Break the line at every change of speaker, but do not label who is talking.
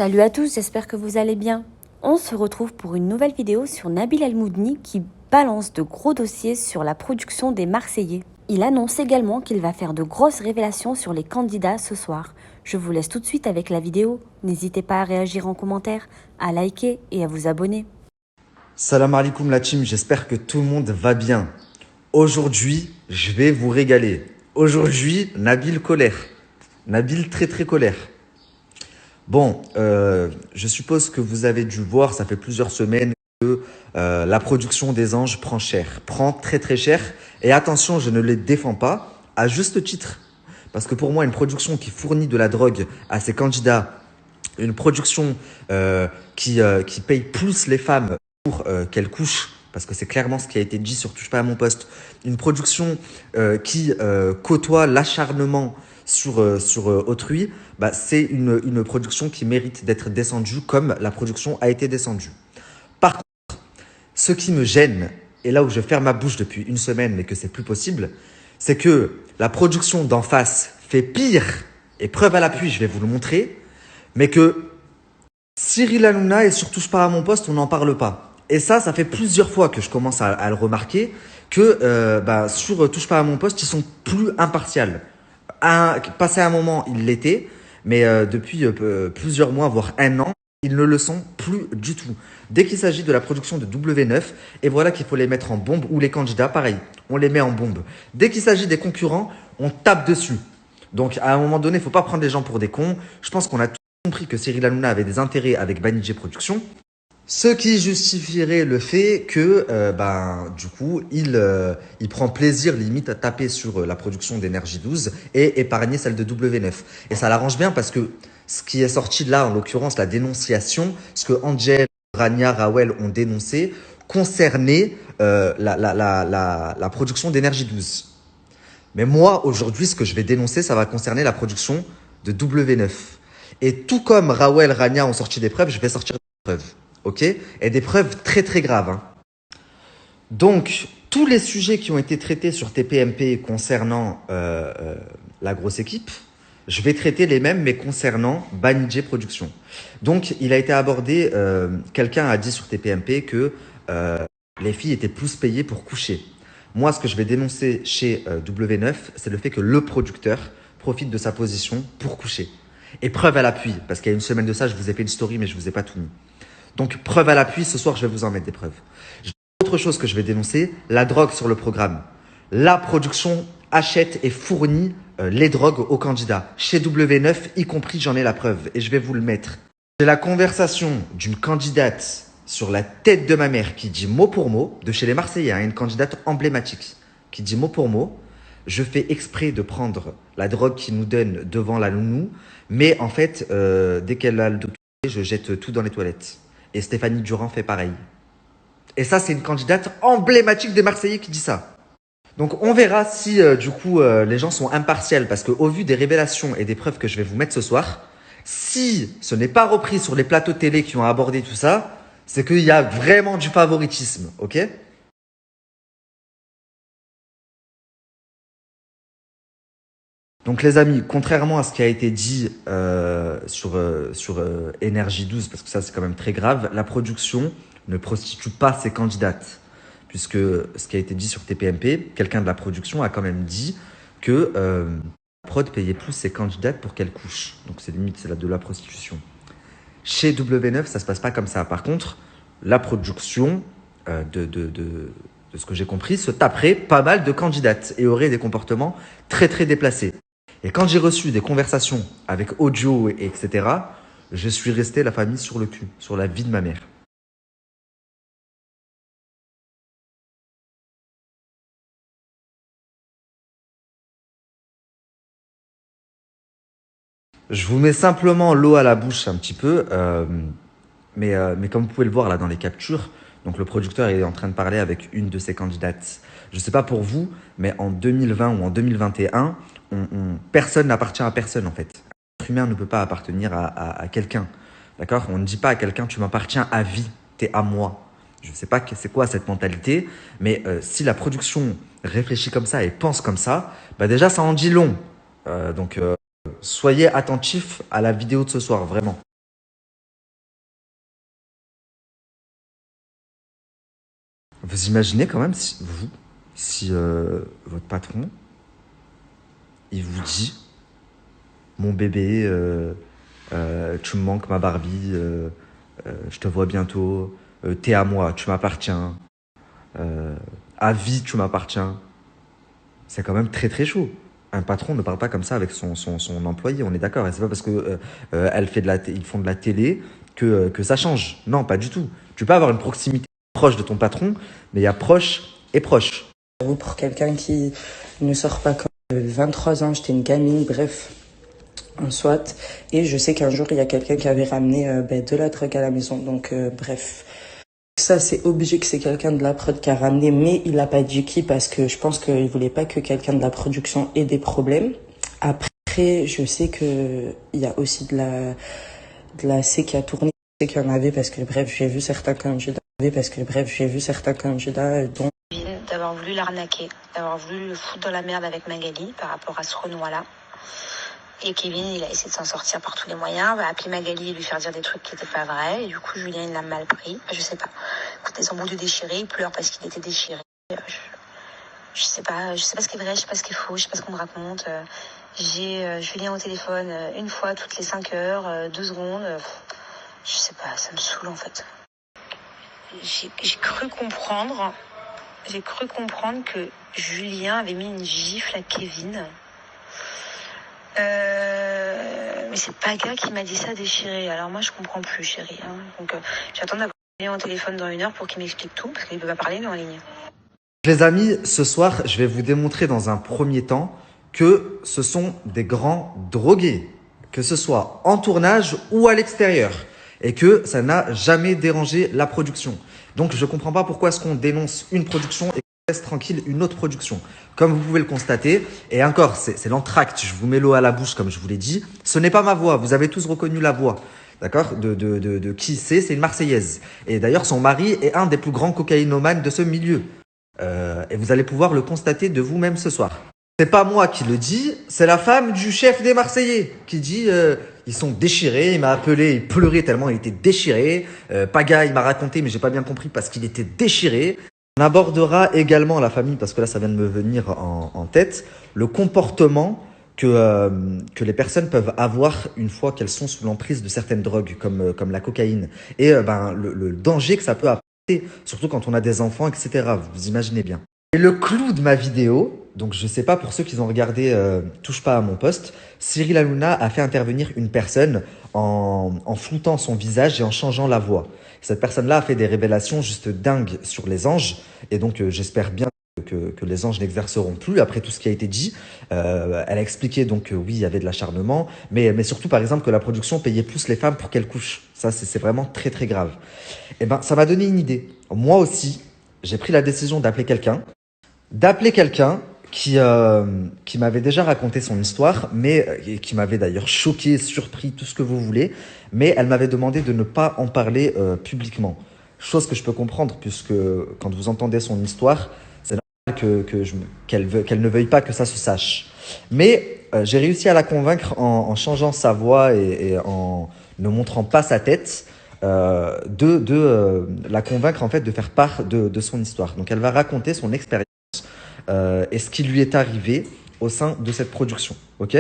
Salut à tous, j'espère que vous allez bien. On se retrouve pour une nouvelle vidéo sur Nabil El-Moudni qui balance de gros dossiers sur la production des Marseillais. Il annonce également qu'il va faire de grosses révélations sur les candidats ce soir. Je vous laisse tout de suite avec la vidéo. N'hésitez pas à réagir en commentaire, à liker et à vous abonner.
Salam alaikum la team, j'espère que tout le monde va bien. Aujourd'hui, je vais vous régaler. Aujourd'hui, Nabil colère. Nabil très colère. Bon, je suppose que vous avez dû voir, ça fait plusieurs semaines que la production des Anges prend cher. Prend très cher. Et attention, je ne les défends pas, à juste titre. Parce que pour moi, une production qui fournit de la drogue à ses candidats, une production qui paye plus les femmes pour qu'elles couchent, parce que c'est clairement ce qui a été dit sur Touche pas à mon poste, une production qui côtoie l'acharnement sur autrui, bah, c'est une production qui mérite d'être descendue comme la production a été descendue. Par contre, ce qui me gêne, et là où je ferme ma bouche depuis une semaine mais que c'est plus possible, c'est que la production d'en face fait pire, et preuve à l'appui, je vais vous le montrer, mais que Cyril Hanouna et sur Touche pas à mon poste, on n'en parle pas. Et ça fait plusieurs fois que je commence à le remarquer que sur Touche pas à mon poste, ils sont plus impartials. Passé un moment, ils l'étaient, mais depuis plusieurs mois, voire un an, ils ne le sont plus du tout. Dès qu'il s'agit de la production de W9, et voilà qu'il faut les mettre en bombe, ou les candidats, pareil, on les met en bombe. Dès qu'il s'agit des concurrents, on tape dessus. Donc à un moment donné, il ne faut pas prendre les gens pour des cons. Je pense qu'on a compris que Cyril Hanouna avait des intérêts avec Banijé Productions, ce qui justifierait le fait que du coup il prend plaisir limite à taper sur la production d'Énergie 12 et épargner celle de W9. Et ça l'arrange bien parce que ce qui est sorti de là, en l'occurrence la dénonciation, ce que Angel, Rania, Rawel ont dénoncé, concernait la production d'Énergie 12. Mais moi, aujourd'hui, ce que je vais dénoncer, ça va concerner la production de W9. Et tout comme Rawel, Rania ont sorti des preuves, je vais sortir des preuves. Ok? Et des preuves très graves. Hein. Donc, tous les sujets qui ont été traités sur TPMP concernant la grosse équipe, je vais traiter les mêmes, mais concernant Banijé Productions. Donc, il a été abordé, quelqu'un a dit sur TPMP que les filles étaient plus payées pour coucher. Moi, ce que je vais dénoncer chez W9, c'est le fait que le producteur profite de sa position pour coucher. Et preuve à l'appui, parce qu'il y a une semaine de ça, je vous ai fait une story, mais je vous ai pas tout mis. Donc, preuve à l'appui, ce soir, je vais vous en mettre des preuves. Autre chose que je vais dénoncer, la drogue sur le programme. La production achète et fournit les drogues aux candidats. Chez W9, y compris, j'en ai la preuve, et je vais vous le mettre. J'ai la conversation d'une candidate sur la tête de ma mère qui dit mot pour mot, de chez les Marseillais, une candidate emblématique, qui dit mot pour mot, je fais exprès de prendre la drogue qu'ils nous donnent devant la nounou, mais en fait, dès qu'elle a le dos touché, je jette tout dans les toilettes. Et Stéphanie Durand fait pareil. Et ça, c'est une candidate emblématique des Marseillais qui dit ça. Donc, on verra si, les gens sont impartials, parce qu'au vu des révélations et des preuves que je vais vous mettre ce soir, si ce n'est pas repris sur les plateaux télé qui ont abordé tout ça, c'est qu'il y a vraiment du favoritisme, ok? Donc les amis, contrairement à ce qui a été dit sur Énergie 12, parce que ça c'est quand même très grave, la production ne prostitue pas ses candidates. Puisque ce qui a été dit sur TPMP, quelqu'un de la production a quand même dit que la prod payait plus ses candidates pour qu'elles couchent. Donc c'est limite, c'est de la prostitution. Chez W9, ça se passe pas comme ça. Par contre, la production, de ce que j'ai compris, se taperait pas mal de candidates et aurait des comportements très déplacés. Et quand j'ai reçu des conversations avec audio, etc., je suis resté la famille sur le cul, sur la vie de ma mère. Je vous mets simplement l'eau à la bouche un petit peu, mais comme vous pouvez le voir là dans les captures, donc le producteur est en train de parler avec une de ses candidates. Je ne sais pas pour vous, mais en 2020 ou en 2021, personne n'appartient à personne en fait. Un être humain ne peut pas appartenir à quelqu'un. D'accord? On ne dit pas à quelqu'un tu m'appartiens à vie, t'es à moi. Je ne sais pas c'est quoi cette mentalité, mais si la production réfléchit comme ça et pense comme ça, bah déjà ça en dit long. Donc soyez attentifs à la vidéo de ce soir, vraiment. Vous imaginez quand même si votre patron, il vous dit, mon bébé, tu me manques ma Barbie, je te vois bientôt, t'es à moi, tu m'appartiens, à vie tu m'appartiens. C'est quand même très très chaud. Un patron ne parle pas comme ça avec son employé, on est d'accord. Et c'est pas parce que ils font de la télé que ça change. Non, pas du tout. Tu peux avoir une proximité proche de ton patron, mais il y a proche et proche.
J'avoue, pour quelqu'un qui ne sort pas quand j'avais 23 ans, j'étais une gamine, bref, en soit. Et je sais qu'un jour, il y a quelqu'un qui avait ramené de la drogue à la maison. Donc, bref. Ça, c'est obligé que c'est quelqu'un de la prod qui a ramené, mais il a pas dit qui parce que je pense qu'il voulait pas que quelqu'un de la production ait des problèmes. Après, je sais que il y a aussi de la C qui a tourné. Je sais qu'il y en avait parce que, bref, j'ai vu certains candidats, dont
d'avoir voulu l'arnaquer, d'avoir voulu le foutre dans la merde avec Magali par rapport à ce Renoir-là. Et Kevin, il a essayé de s'en sortir par tous les moyens, va appeler Magali et lui faire dire des trucs qui étaient pas vrais. Et du coup, Julien, il l'a mal pris. Je sais pas. Écoute, des embrouilles de déchirés, il pleure parce qu'il était déchiré. Je sais pas ce qui est vrai, je sais pas ce qui est faux, je sais pas ce qu'on me raconte. J'ai Julien au téléphone une fois toutes les 5 heures, 2 secondes. Je sais pas, ça me saoule en fait. J'ai cru comprendre que Julien avait mis une gifle à Kevin. Mais c'est Paga qui m'a dit ça déchiré. Alors moi je comprends plus, chérie. Hein. Donc j'attends d'avoir Julien au téléphone dans 1 heure pour qu'il m'explique tout, parce qu'il peut pas parler mais en ligne.
Les amis, ce soir, je vais vous démontrer dans un premier temps que ce sont des grands drogués, que ce soit en tournage ou à l'extérieur, et que ça n'a jamais dérangé la production. Donc je comprends pas pourquoi est-ce qu'on dénonce une production et qu'on laisse tranquille une autre production. Comme vous pouvez le constater, et encore, c'est l'entracte, je vous mets l'eau à la bouche comme je vous l'ai dit, ce n'est pas ma voix, vous avez tous reconnu la voix. D'accord, de qui c'est une Marseillaise. Et d'ailleurs, son mari est un des plus grands cocaïnomanes de ce milieu. Et vous allez pouvoir le constater de vous-même ce soir. C'est pas moi qui le dis, c'est la femme du chef des Marseillais qui dit ils sont déchirés. Il m'a appelé, il pleurait tellement il était déchiré. Paga, il m'a raconté, mais j'ai pas bien compris parce qu'il était déchiré. On abordera également la famille, parce que là ça vient de me venir en tête, le comportement que les personnes peuvent avoir une fois qu'elles sont sous l'emprise de certaines drogues comme la cocaïne et le danger que ça peut apporter, surtout quand on a des enfants, etc. Vous imaginez bien. Et le clou de ma vidéo, donc je sais pas pour ceux qui ont regardé Touche pas à mon poste, Cyril Hanouna a fait intervenir une personne en floutant son visage et en changeant la voix. Cette personne-là a fait des révélations juste dingues sur les anges, et donc j'espère bien que les anges n'exerceront plus après tout ce qui a été dit. Elle a expliqué donc que oui, il y avait de l'acharnement, mais surtout par exemple que la production payait plus les femmes pour qu'elles couchent. Ça, c'est vraiment très très grave. Et ben, ça m'a donné une idée. Moi aussi, j'ai pris la décision d'appeler quelqu'un qui m'avait déjà raconté son histoire, mais qui m'avait d'ailleurs choqué, surpris, tout ce que vous voulez, mais elle m'avait demandé de ne pas en parler publiquement. Chose que je peux comprendre, puisque quand vous entendez son histoire, c'est normal qu'elle ne veuille pas que ça se sache. Mais j'ai réussi à la convaincre en changeant sa voix et en ne montrant pas sa tête, la convaincre en fait de faire part de son histoire. Donc elle va raconter son expérience et ce qui lui est arrivé au sein de cette production. Ok ?